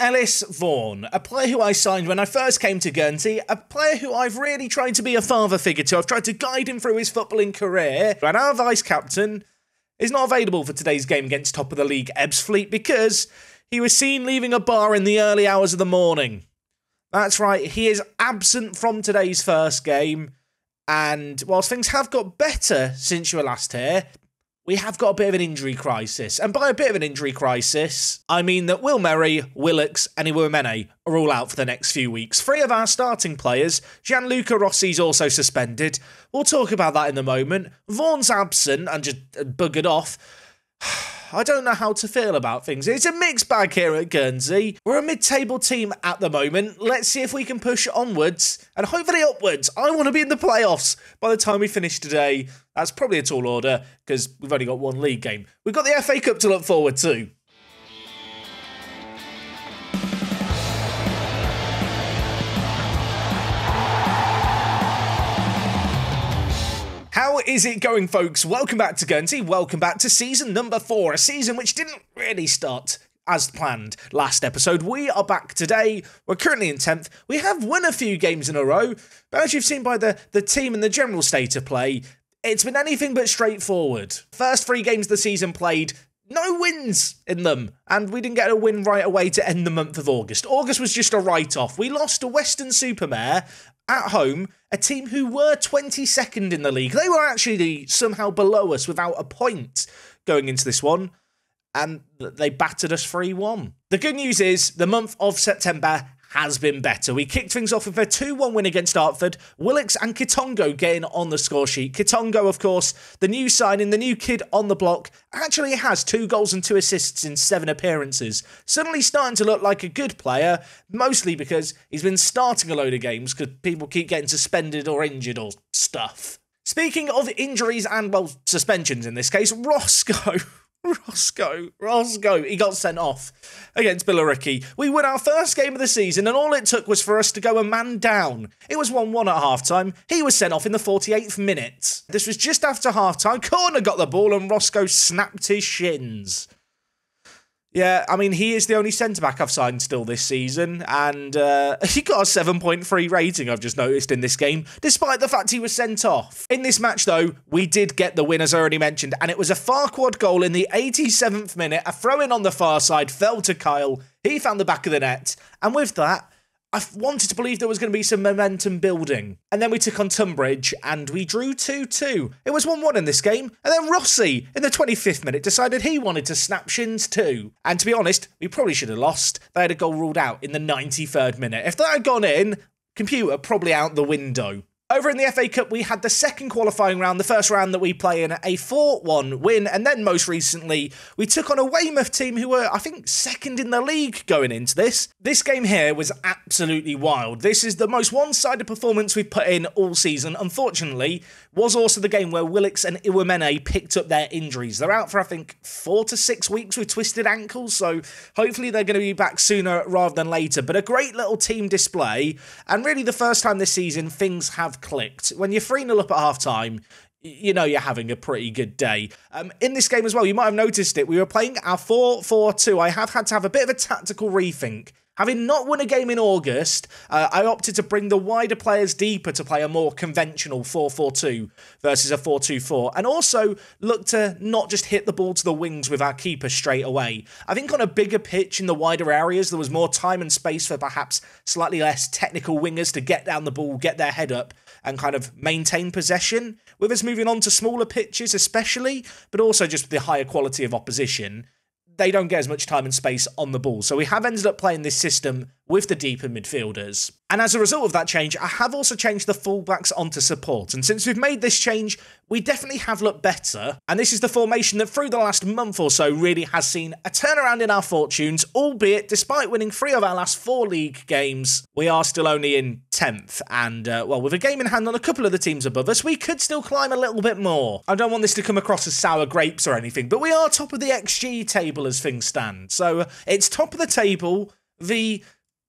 Ellis Vaughan, a player who I signed when I first came to Guernsey, a player who I've really tried to be a father figure to. I've tried to guide him through his footballing career, and our vice-captain is not available for today's game against top of the league Ebbsfleet because he was seen leaving a bar in the early hours of the morning. That's right, he is absent from today's first game, and whilst things have got better since you were last here, we have got a bit of an injury crisis. And by a bit of an injury crisis, I mean that Will Merry, Willocks and Iwemene are all out for the next few weeks. 3 of our starting players, Gianluca Rossi's also suspended. We'll talk about that in a moment. Vaughan's absent and just buggered off. I don't know how to feel about things. It's a mixed bag here at Guernsey. We're a mid-table team at the moment. Let's see if we can push onwards and hopefully upwards. I want to be in the playoffs by the time we finish today. That's probably a tall order because we've only got one league game. We've got the FA Cup to look forward to. How is it going, folks? Welcome back to Guernsey. Welcome back to season number 4, a season which didn't really start as planned last episode. We are back today. We're currently in 10th. We have won a few games in a row, but as you've seen by the team and the general state of play, it's been anything but straightforward. First 3 games of the season played, no wins in them, and we didn't get a win right away to end the month of August. August was just a write-off. We lost to Weston-super-Mare at home, a team who were 22nd in the league. They were actually somehow below us without a point going into this one, and they battered us 3-1. The good news is the month of September has been better. We kicked things off with a 2-1 win against Dartford. Willocks and Kitongo getting on the score sheet. Kitongo, of course, the new signing, the new kid on the block, actually has 2 goals and 2 assists in 7 appearances. Suddenly starting to look like a good player, mostly because he's been starting a load of games because people keep getting suspended or injured or stuff. Speaking of injuries and, well, suspensions in this case, Roscoe, he got sent off against Billericay. We won our first game of the season and all it took was for us to go a man down. It was 1-1 at half-time. He was sent off in the 48th minute. This was just after half-time. Corner got the ball and Roscoe snapped his shins. Yeah, I mean, he is the only centre-back I've signed still this season, and he got a 7.3 rating, I've just noticed, in this game, despite the fact he was sent off. In this match, though, we did get the win, as I already mentioned, and it was a Farquad goal in the 87th minute. A throw-in on the far side fell to Kyle. He found the back of the net, and with that, I wanted to believe there was going to be some momentum building. And then we took on Tunbridge and we drew 2-2. It was 1-1 in this game. And then Rossi, in the 25th minute, decided he wanted to snap shins too. And to be honest, we probably should have lost. They had a goal ruled out in the 93rd minute. If that had gone in, computer probably out the window. Over in the FA Cup, we had the second qualifying round, the first round that we play in, a 4-1 win, and then most recently, we took on a Weymouth team who were, I think, second in the league going into this. This game here was absolutely wild. This is the most one-sided performance we've put in all season. Unfortunately, was also the game where Willocks and Iwemene picked up their injuries. They're out for, I think, 4 to 6 weeks with twisted ankles, so hopefully they're going to be back sooner rather than later. But a great little team display, and really the first time this season things have clicked. When you're 3-0 up at half-time, you know you're having a pretty good day. In this game as well, you might have noticed it, we were playing our 4-4-2. I have had to have a bit of a tactical rethink. Having not won a game in August, I opted to bring the wider players deeper to play a more conventional 4-4-2 versus a 4-2-4, and also look to not just hit the ball to the wings with our keeper straight away. I think on a bigger pitch in the wider areas, there was more time and space for perhaps slightly less technical wingers to get down the ball, get their head up, and kind of maintain possession. With us moving on to smaller pitches especially, but also just the higher quality of opposition, they don't get as much time and space on the ball. So we have ended up playing this system with the deeper midfielders. And as a result of that change, I have also changed the fullbacks onto support. And since we've made this change, we definitely have looked better. And this is the formation that through the last month or so really has seen a turnaround in our fortunes, albeit despite winning 3 of our last 4 league games, we are still only in 10th. And, well, with a game in hand on a couple of the teams above us, we could still climb a little bit more. I don't want this to come across as sour grapes or anything, but we are top of the XG table as things stand. So it's top of the table. The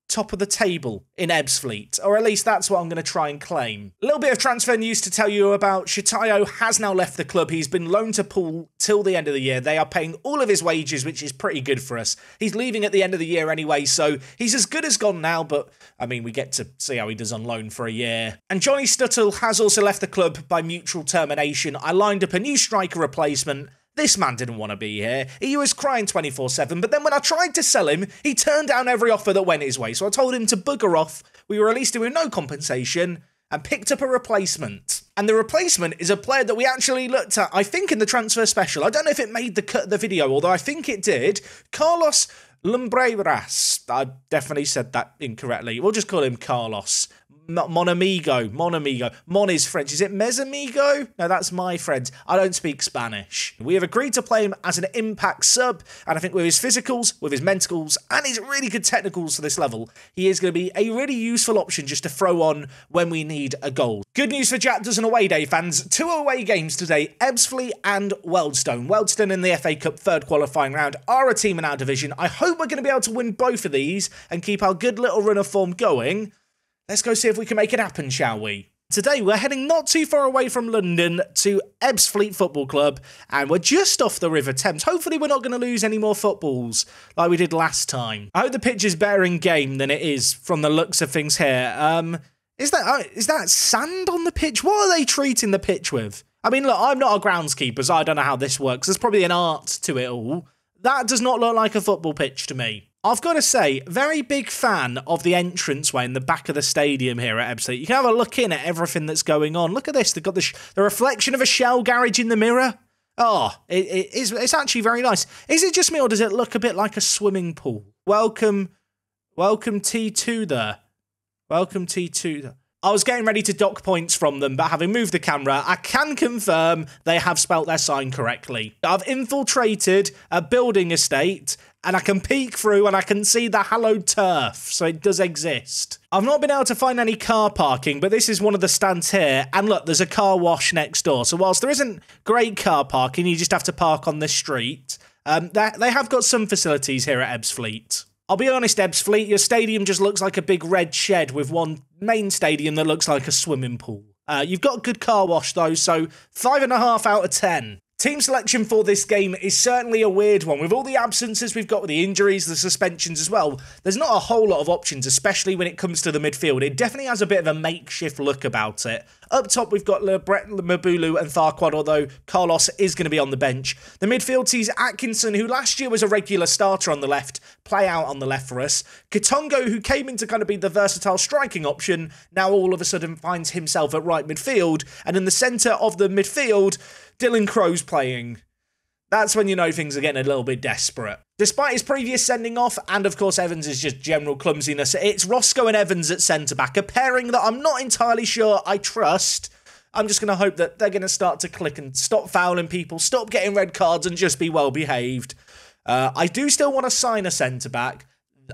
top of the table in Ebbsfleet, or at least that's what I'm going to try and claim. A little bit of transfer news to tell you about. Shatayo has now left the club. He's been loaned to Poole till the end of the year. They are paying all of his wages, which is pretty good for us. He's leaving at the end of the year anyway, so he's as good as gone now, but I mean, we get to see how he does on loan for a year. And Johnny Stuttle has also left the club by mutual termination. I lined up a new striker replacement. This man didn't want to be here. He was crying 24/7, but then when I tried to sell him, he turned down every offer that went his way. So I told him to bugger off. We released him with no compensation and picked up a replacement. And the replacement is a player that we actually looked at, I think, in the transfer special. I don't know if it made the cut of the video, although I think it did. Carlos Lumbreras. I definitely said that incorrectly. We'll just call him Carlos. Mon amigo. Mon is French. Is it mes amigo? No, that's my friend. I don't speak Spanish. We have agreed to play him as an impact sub, and I think with his physicals, with his mentals, and his really good technicals for this level, he is going to be a really useful option just to throw on when we need a goal. Good news for Jack Dozen away day fans. 2 away games today, Ebbsfleet and Wealdstone. Wealdstone in the FA Cup third qualifying round are a team in our division. I hope we're going to be able to win both of these and keep our good little run of form going. Let's go see if we can make it happen, shall we? Today, we're heading not too far away from London to Ebbsfleet Football Club, and we're just off the River Thames. Hopefully, we're not going to lose any more footballs like we did last time. I hope the pitch is better in game than it is from the looks of things here. Is that sand on the pitch? What are they treating the pitch with? I mean, look, I'm not a groundskeeper, so I don't know how this works. There's probably an art to it all. That does not look like a football pitch to me. I've got to say, very big fan of the entranceway in the back of the stadium here at Ebbsfleet. You can have a look in at everything that's going on. Look at this. They've got the reflection of a Shell garage in the mirror. Oh, it's actually very nice. Is it just me, or does it look a bit like a swimming pool? Welcome T2 there. Welcome T2 there. I was getting ready to dock points from them, but having moved the camera, I can confirm they have spelt their sign correctly. I've infiltrated a building estate, and I can peek through and I can see the hallowed turf, so it does exist. I've not been able to find any car parking, but this is one of the stands here, and look, there's a car wash next door. So whilst there isn't great car parking, you just have to park on this street, they have got some facilities here at Ebbsfleet. I'll be honest, Ebbsfleet, your stadium just looks like a big red shed with one main stadium that looks like a swimming pool. You've got a good car wash though, so 5.5 out of 10. Team selection for this game is certainly a weird one. With all the absences we've got with the injuries, the suspensions as well, there's not a whole lot of options, especially when it comes to the midfield. It definitely has a bit of a makeshift look about it. Up top, we've got Brett, Mabulu and Farquad, although Carlos is going to be on the bench. The midfield sees Atkinson, who last year was a regular starter on the left, play out on the left for us. Kitongo, who came in to kind of be the versatile striking option, now all of a sudden finds himself at right midfield. And in the centre of the midfield, Dylan Crow's playing. That's when you know things are getting a little bit desperate. Despite his previous sending off, and of course Evans is just general clumsiness, it's Roscoe and Evans at centre-back, a pairing that I'm not entirely sure I trust. I'm just going to hope that they're going to start to click and stop fouling people, stop getting red cards and just be well behaved. I do still want to sign a centre-back.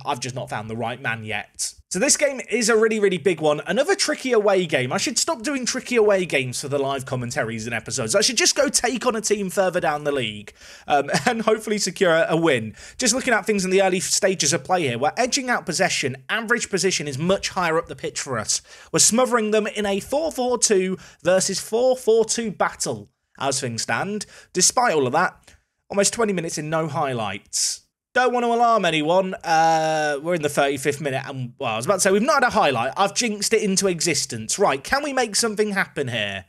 I've just not found the right man yet. So this game is a really, really big one. Another tricky away game. I should stop doing tricky away games for the live commentaries and episodes. I should just go take on a team further down the league and hopefully secure a win. Just looking at things in the early stages of play here, we're edging out possession. Average position is much higher up the pitch for us. We're smothering them in a 4-4-2 versus 4-4-2 battle as things stand. Despite all of that, almost 20 minutes in no highlights. Don't want to alarm anyone. We're in the 35th minute, and well, I was about to say, we've not had a highlight. I've jinxed it into existence. Right, can we make something happen here?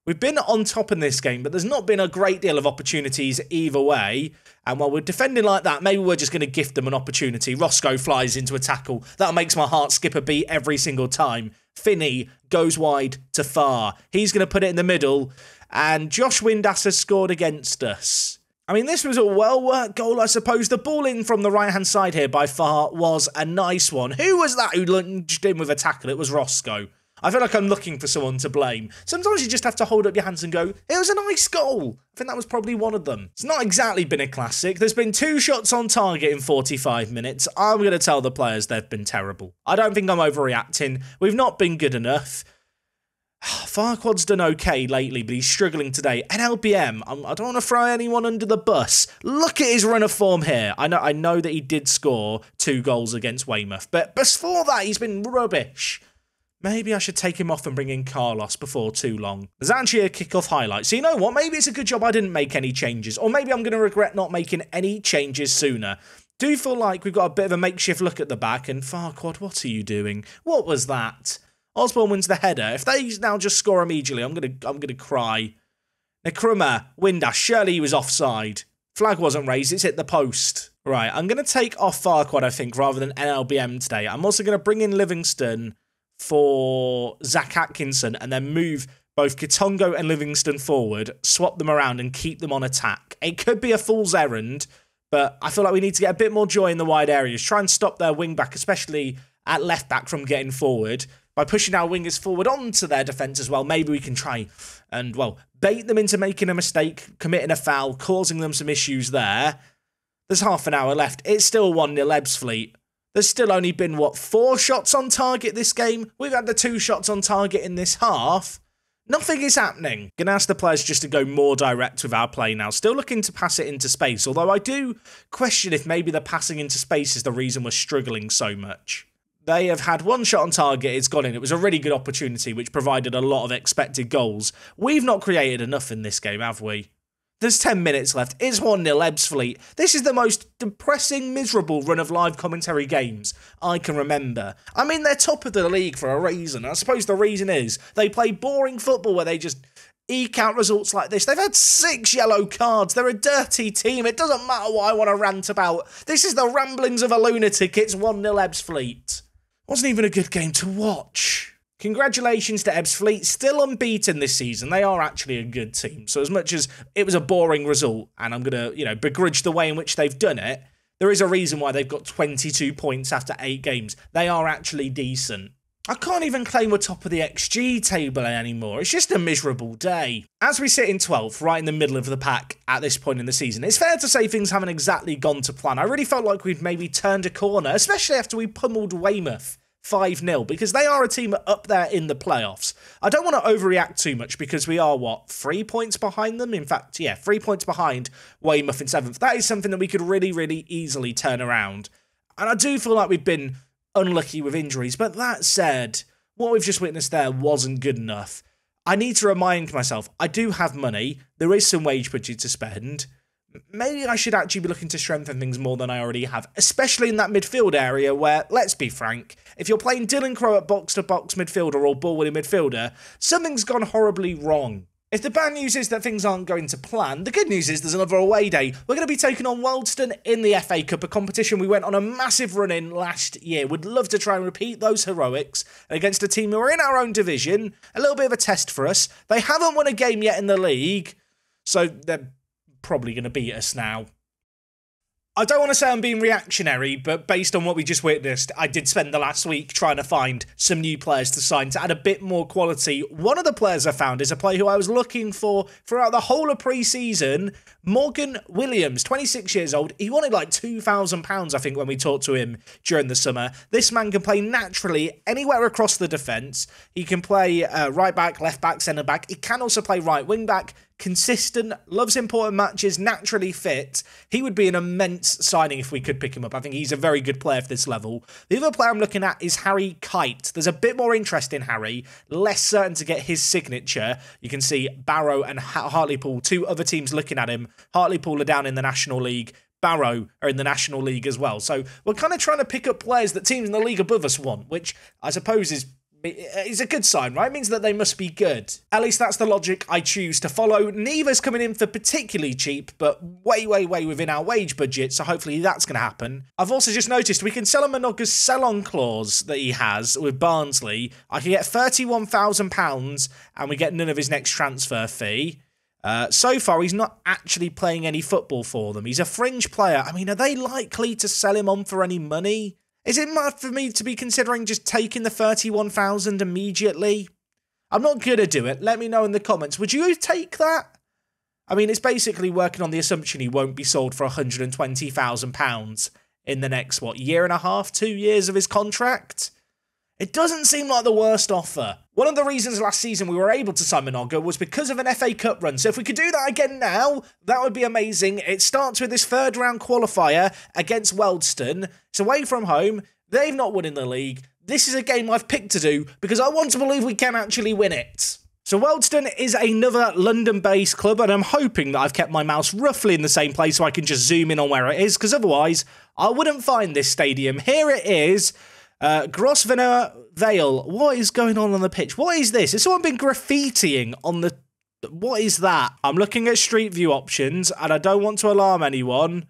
We've been on top in this game, but there's not been a great deal of opportunities either way. And while we're defending like that, maybe we're just going to gift them an opportunity. Roscoe flies into a tackle. That makes my heart skip a beat every single time. Finney goes wide to far. He's going to put it in the middle, and Josh Windass has scored against us. I mean, this was a well-worked goal, I suppose. The ball in from the right-hand side here by far was a nice one. Who was that who lunged in with a tackle? It was Roscoe. I feel like I'm looking for someone to blame. Sometimes you just have to hold up your hands and go, it was a nice goal. I think that was probably one of them. It's not exactly been a classic. There's been 2 shots on target in 45 minutes. I'm going to tell the players they've been terrible. I don't think I'm overreacting. We've not been good enough. Farquad's done okay lately, but he's struggling today. NLBM, I don't want to throw anyone under the bus. Look at his run of form here. I know that he did score 2 goals against Weymouth, but before that, he's been rubbish. Maybe I should take him off and bring in Carlos before too long. There's actually a kick-off highlight. So you know what? Maybe it's a good job I didn't make any changes. Or maybe I'm going to regret not making any changes sooner. Do feel like we've got a bit of a makeshift look at the back. And Farquad, what are you doing? What was that? Osborne wins the header. If they now just score immediately, I'm gonna cry. Nkrumah, Windass, surely he was offside. Flag wasn't raised, it's hit the post. Right, I'm going to take off Farquad, I think, rather than NLBM today. I'm also going to bring in Livingston for Zach Atkinson and then move both Kitongo and Livingston forward, swap them around and keep them on attack. It could be a fool's errand, but I feel like we need to get a bit more joy in the wide areas. Try and stop their wing-back, especially at left-back, from getting forward. By pushing our wingers forward onto their defence as well, maybe we can try and, well, bait them into making a mistake, committing a foul, causing them some issues there. There's half an hour left. It's still 1-0 Ebbsfleet. There's still only been, 4 shots on target this game? We've had the 2 shots on target in this half. Nothing is happening. Gonna ask the players just to go more direct with our play now. Still looking to pass it into space, although I do question if maybe the passing into space is the reason we're struggling so much. They have had 1 shot on target, it's gone in. It was a really good opportunity, which provided a lot of expected goals. We've not created enough in this game, have we? There's 10 minutes left. It's 1-0 Ebbsfleet. This is the most depressing, miserable run of live commentary games I can remember. I mean, they're top of the league for a reason. I suppose the reason is they play boring football where they just eke out results like this. They've had 6 yellow cards. They're a dirty team. It doesn't matter what I want to rant about. This is the ramblings of a lunatic. It's 1-0 Ebbsfleet. Wasn't even a good game to watch. Congratulations to Ebbsfleet, still unbeaten this season. They are actually a good team. So as much as it was a boring result, and I'm going to, begrudge the way in which they've done it, there is a reason why they've got 22 points after 8 games. They are actually decent. I can't even claim we're top of the XG table anymore. It's just a miserable day. As we sit in 12th, right in the middle of the pack at this point in the season, it's fair to say things haven't exactly gone to plan. I really felt like we'd maybe turned a corner, especially after we pummeled Weymouth 5-0, because they are a team up there in the playoffs. I don't want to overreact too much because we are, 3 points behind them? In fact, 3 points behind Weymouth in 7th. That is something that we could really, really easily turn around. And I do feel like we've been unlucky with injuries, but that said, what we've just witnessed there wasn't good enough. I need to remind myself, I do have money, there is some wage budget to spend. Maybe I should actually be looking to strengthen things more than I already have, especially in that midfield area where, let's be frank, if you're playing Dylan Crowe at box-to-box midfielder or ball-winning midfielder, something's gone horribly wrong. If the bad news is that things aren't going to plan, the good news is there's another away day. We're going to be taking on Wealdstone in the FA Cup, a competition we went on a massive run in last year. Would love to try and repeat those heroics against a team who are in our own division. A little bit of a test for us. They haven't won a game yet in the league, so they're probably going to beat us now. I don't want to say I'm being reactionary, but based on what we just witnessed, I did spend the last week trying to find some new players to sign to add a bit more quality. One of the players I found is a player who I was looking for throughout the whole of pre-season, Morgan Williams, 26 years old. He wanted like £2,000, I think, when we talked to him during the summer. This man can play naturally anywhere across the defence. He can play right back, left back, centre back. He can also play right wing back. Consistent, loves important matches, naturally fit. He would be an immense signing if we could pick him up. I think he's a very good player for this level. The other player I'm looking at is Harry Kite. There's a bit more interest in Harry, less certain to get his signature. You can see Barrow and Hartlepool, 2 other teams looking at him. Hartlepool are down in the National League. Barrow are in the National League as well. So we're kind of trying to pick up players that teams in the league above us want, which I suppose is a good sign, right? It means that they must be good. At least that's the logic I choose to follow. Neither's coming in for particularly cheap, but way within our wage budget, so hopefully that's going to happen. I've also just noticed we can sell him Minogue's sell-on clause that he has with Barnsley. I can get £31,000 and we get none of his next transfer fee. So far, he's not actually playing any football for them. He's a fringe player. I mean, are they likely to sell him on for any money? Is it mad for me to be considering just taking the £31,000 immediately? I'm not going to do it. Let me know in the comments. Would you take that? I mean, it's basically working on the assumption he won't be sold for £120,000 in the next, year and a half, 2 years of his contract? It doesn't seem like the worst offer. One of the reasons last season we were able to sign Minogue was because of an FA Cup run. So if we could do that again now, that would be amazing. It starts with this third round qualifier against Wealdstone. It's away from home. They've not won in the league. This is a game I've picked to do because I want to believe we can actually win it. So Wealdstone is another London-based club, and I'm hoping that I've kept my mouse roughly in the same place so I can just zoom in on where it is, because otherwise I wouldn't find this stadium. Here it is, Grosvenor Vale. What is going on the pitch? What is this? Has someone been graffitiing on the... What is that? I'm looking at Street View options, and I don't want to alarm anyone.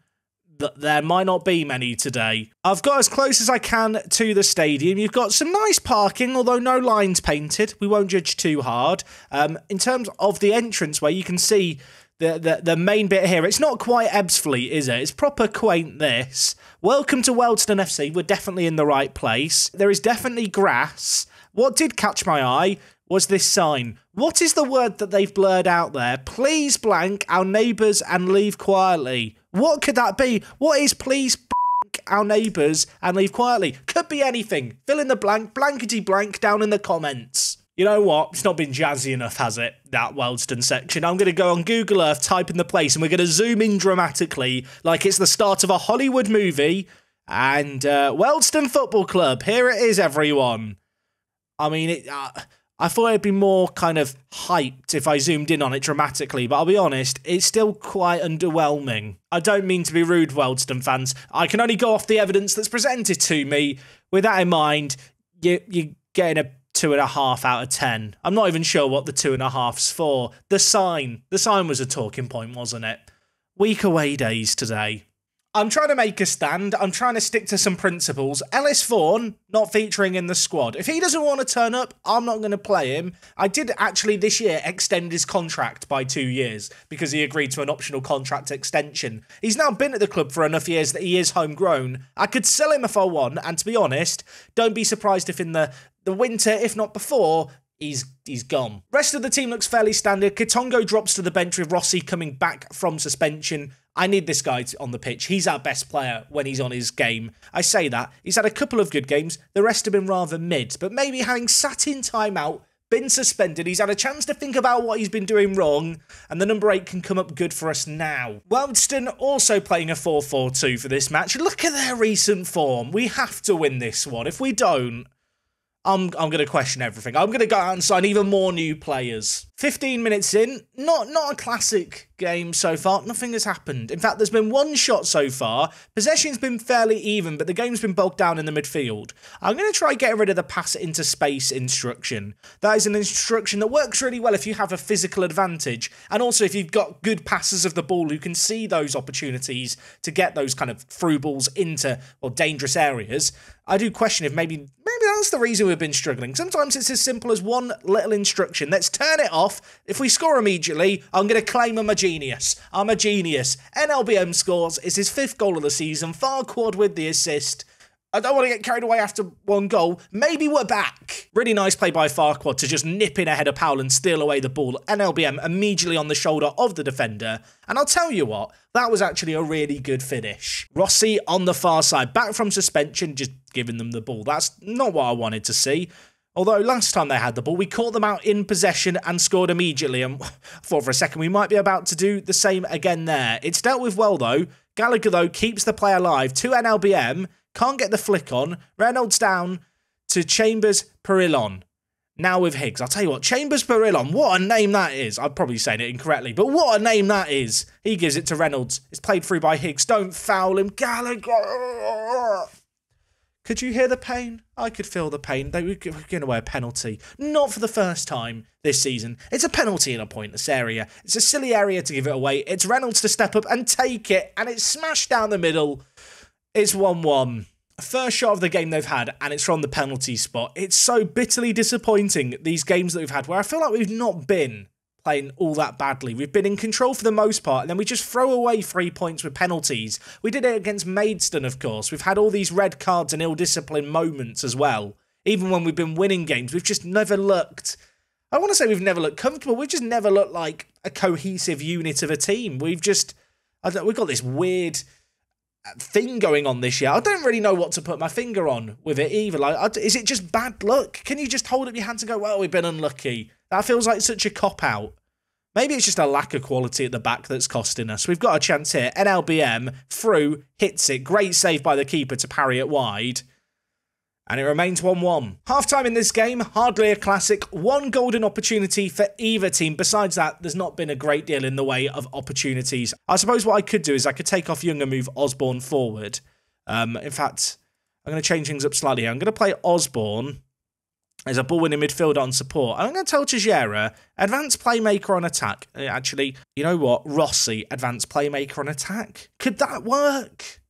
There might not be many today. I've got as close as I can to the stadium. You've got some nice parking, although no lines painted. We won't judge too hard. In terms of the entranceway, you can see the main bit here. It's not quite Ebbsfleet, is it? It's proper quaint, this. Welcome to Wealdstone FC. We're definitely in the right place. There is definitely grass. What did catch my eye was this sign. What is the word that they've blurred out there? Please blank our neighbours and leave quietly. What could that be? What is please blank our neighbours and leave quietly? Could be anything. Fill in the blank, blankety blank down in the comments. You know what? It's not been jazzy enough, has it? That Wealdstone section. I'm going to go on Google Earth, type in the place, and we're going to zoom in dramatically like it's the start of a Hollywood movie. And Wealdstone Football Club. Here it is, everyone. I mean, I thought it'd be more kind of hyped if I zoomed in on it dramatically, but I'll be honest, it's still quite underwhelming. I don't mean to be rude, Wealdstone fans. I can only go off the evidence that's presented to me. With that in mind, you're getting a 2.5 out of 10. I'm not even sure what the 2.5's for. The sign was a talking point, wasn't it? Week away days today. I'm trying to make a stand. I'm trying to stick to some principles. Ellis Vaughan not featuring in the squad. If he doesn't want to turn up, I'm not going to play him. I did actually this year extend his contract by 2 years because he agreed to an optional contract extension. He's now been at the club for enough years that he is homegrown. I could sell him if I want, and to be honest, don't be surprised if in the winter, if not before, he's gone. Rest of the team looks fairly standard. Kitongo drops to the bench with Rossi coming back from suspension. I need this guy on the pitch. He's our best player when he's on his game. I say that. He's had a couple of good games. The rest have been rather mid. But maybe having sat in timeout, been suspended, he's had a chance to think about what he's been doing wrong, and the number 8 can come up good for us now. Wealdstone also playing a 4-4-2 for this match. Look at their recent form. We have to win this one. If we don't, I'm going to question everything. I'm going to go out and sign even more new players. 15 minutes in, not a classic game so far. Nothing has happened. In fact, there's been one shot so far. Possession's been fairly even, but the game's been bogged down in the midfield. I'm going to try getting rid of the pass it into space instruction. That is an instruction that works really well if you have a physical advantage, and also if you've got good passers of the ball who can see those opportunities to get those kind of through balls into dangerous areas. I do question if maybe that's the reason we've been struggling. Sometimes it's as simple as one little instruction. Let's turn it off. If we score immediately, I'm going to claim I'm a genius. I'm a genius. NLBM scores. It's his 5th goal of the season. Farquhar with the assist. I don't want to get carried away after one goal. Maybe we're back. Really nice play by Farquhar to just nip in ahead of Powell and steal away the ball. NLBM immediately on the shoulder of the defender. And I'll tell you what, that was actually a really good finish. Rossi on the far side, back from suspension, just giving them the ball. That's not what I wanted to see. Although last time they had the ball, we caught them out in possession and scored immediately. And I thought for a second we might be about to do the same again there. It's dealt with well though. Gallagher though keeps the play alive to NLBM. Can't get the flick on. Reynolds down to Chambers-Perillon. Now with Higgs. I'll tell you what, Chambers-Perillon, what a name that is. I'm probably saying it incorrectly, but what a name that is. He gives it to Reynolds. It's played through by Higgs. Don't foul him. Gallagher. Could you hear the pain? I could feel the pain. They were giving away a penalty. Not for the first time this season. It's a penalty in a pointless area. It's a silly area to give it away. It's Reynolds to step up and take it, and it's smashed down the middle. It's 1-1. First shot of the game they've had, and it's from the penalty spot. It's so bitterly disappointing, these games that we've had, where I feel like we've not been playing all that badly. We've been in control for the most part, and then we just throw away 3 points with penalties. We did it against Maidstone, of course. We've had all these red cards and ill-disciplined moments as well. Even when we've been winning games, we've just never looked... I want to say we've never looked comfortable. We've just never looked like a cohesive unit of a team. We've got this weird... thing going on this year. I don't really know what to put my finger on with it either. Like, is it just bad luck? Can you just hold up your hands and go, well, we've been unlucky? That feels like such a cop-out. Maybe it's just a lack of quality at the back that's costing us. We've got a chance here. NLBM, through, hits it. Great save by the keeper to parry it wide. And it remains 1-1. Half-time in this game, hardly a classic. One golden opportunity for either team. Besides that, there's not been a great deal in the way of opportunities. I suppose what I could do is I could take off Young and move Osborne forward. In fact, I'm going to change things up slightly here. I'm going to play Osborne as a ball-winning midfielder on support. And I'm going to tell Teixeira, advanced playmaker on attack. Actually, you know what? Rossi, advanced playmaker on attack. Could that work?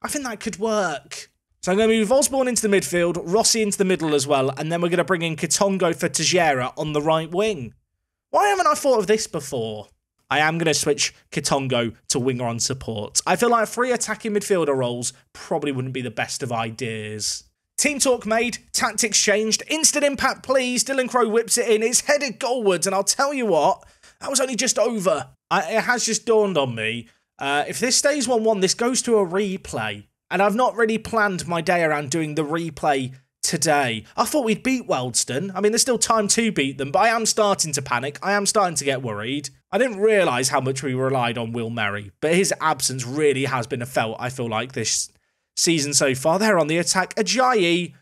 I think that could work. So I'm going to move Osborne into the midfield, Rossi into the middle as well, and then we're going to bring in Kitongo for Teixeira on the right wing. Why haven't I thought of this before? I am going to switch Kitongo to winger on support. I feel like 3 attacking midfielder roles probably wouldn't be the best of ideas. Team talk made, tactics changed, instant impact please, Dylan Crow whips it in, it's headed goalwards, and I'll tell you what, that was only just over. It has just dawned on me, if this stays 1-1, this goes to a replay, and I've not really planned my day around doing the replay today. I thought we'd beat Wealdstone. I mean, there's still time to beat them, but I am starting to panic, I am starting to get worried. I didn't realise how much we relied on Will Merry, but his absence really has been felt, I feel like, this season so far. They're on the attack. Ajayi.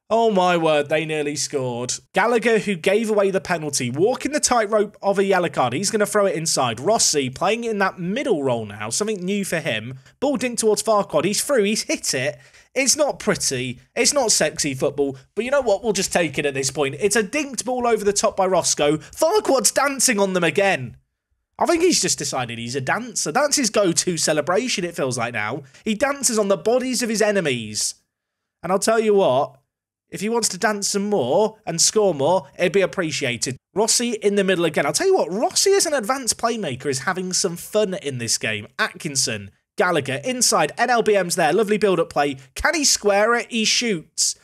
Oh my word, they nearly scored. Gallagher, who gave away the penalty, walking the tightrope of a yellow card. He's going to throw it inside. Rossi playing in that middle role now. Something new for him. Ball dinked towards Farquad. He's through. He's hit it. It's not pretty. It's not sexy football. But you know what? We'll just take it at this point. It's a dinked ball over the top by Roscoe. Farquad's dancing on them again. I think he's just decided he's a dancer. That's his go-to celebration, it feels like now. He dances on the bodies of his enemies. And I'll tell you what, if he wants to dance some more and score more, it'd be appreciated. Rossi in the middle again. I'll tell you what, Rossi as an advanced playmaker is having some fun in this game. Atkinson, Gallagher, inside, NLBM's there. Lovely build-up play. Can he square it? He shoots.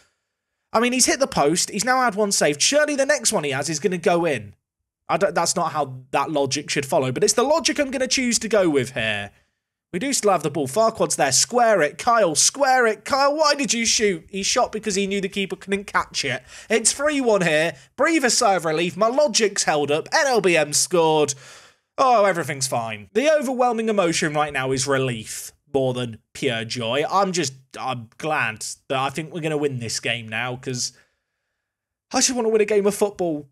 I mean, he's hit the post. He's now had one saved. Surely the next one he has is going to go in. That's not how that logic should follow, but it's the logic I'm going to choose to go with here. We do still have the ball. Farquad's there. Square it. Kyle, square it. Kyle, why did you shoot? He shot because he knew the keeper couldn't catch it. It's 3-1 here. Breathe a sigh of relief. My logic's held up. NLBM scored. Oh, everything's fine. The overwhelming emotion right now is relief more than pure joy. I'm glad that I think we're going to win this game now because I just want to win a game of football.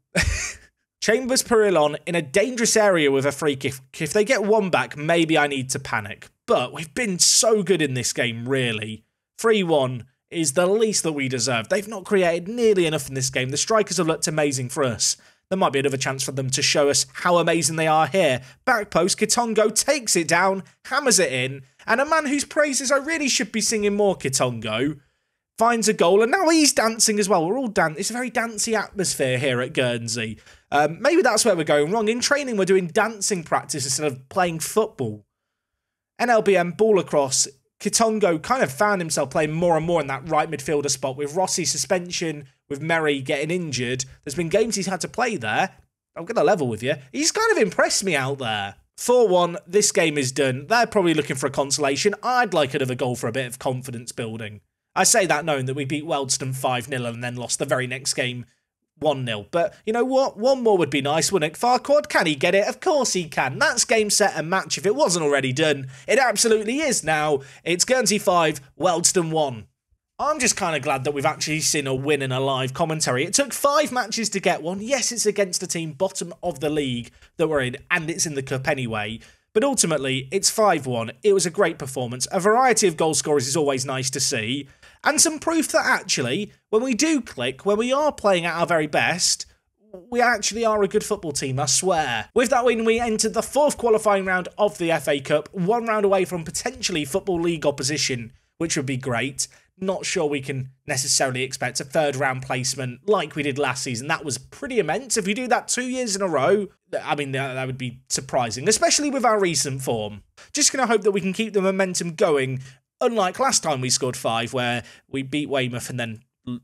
Chambers Perillon in a dangerous area with a free kick. If they get one back, maybe I need to panic. But we've been so good in this game, really. 3-1 is the least that we deserve. They've not created nearly enough in this game. The strikers have looked amazing for us. There might be another chance for them to show us how amazing they are here. Back post, Kitongo takes it down, hammers it in, and a man whose praises I really should be singing more, Kitongo, finds a goal, and now he's dancing as well. We're all dancing. It's a very dancey atmosphere here at Guernsey. Maybe that's where we're going wrong. In training, we're doing dancing practice instead of playing football. NLBM, ball across. Kitongo kind of found himself playing more and more in that right midfielder spot with Rossi suspension, with Merry getting injured. There's been games he's had to play there. I'm going to level with you. He's kind of impressed me out there. 4-1, this game is done. They're probably looking for a consolation. I'd like another goal for a bit of confidence building. I say that knowing that we beat Wealdstone 5-0 and then lost the very next game 1-0. But you know what? One more would be nice, wouldn't it? Farquad, can he get it? Of course he can. That's game, set and match. If it wasn't already done, it absolutely is now. It's Guernsey 5, Wealdstone 1. I'm just kind of glad that we've actually seen a win in a live commentary. It took 5 matches to get one. Yes, it's against a team bottom of the league that we're in, and it's in the cup anyway. But ultimately, it's 5-1. It was a great performance. A variety of goal scorers is always nice to see. And some proof that actually, when we do click, when we are playing at our very best, we actually are a good football team, I swear. With that win, we entered the 4th qualifying round of the FA Cup, 1 round away from potentially Football League opposition, which would be great. Not sure we can necessarily expect a 3rd round placement like we did last season. That was pretty immense. If we do that 2 years in a row, I mean, that would be surprising, especially with our recent form. Just going to hope that we can keep the momentum going, unlike last time we scored 5, where we beat Weymouth and then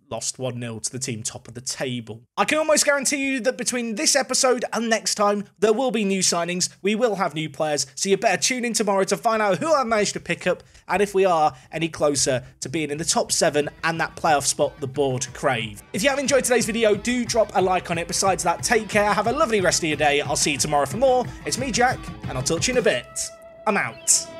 lost 1-0 to the team top of the table. I can almost guarantee you that between this episode and next time, there will be new signings, we will have new players, so you better tune in tomorrow to find out who I've managed to pick up, and if we are any closer to being in the top 7 and that playoff spot the board crave. If you have enjoyed today's video, do drop a like on it. Besides that, take care, have a lovely rest of your day. I'll see you tomorrow for more. It's me, Jack, and I'll talk to you in a bit. I'm out.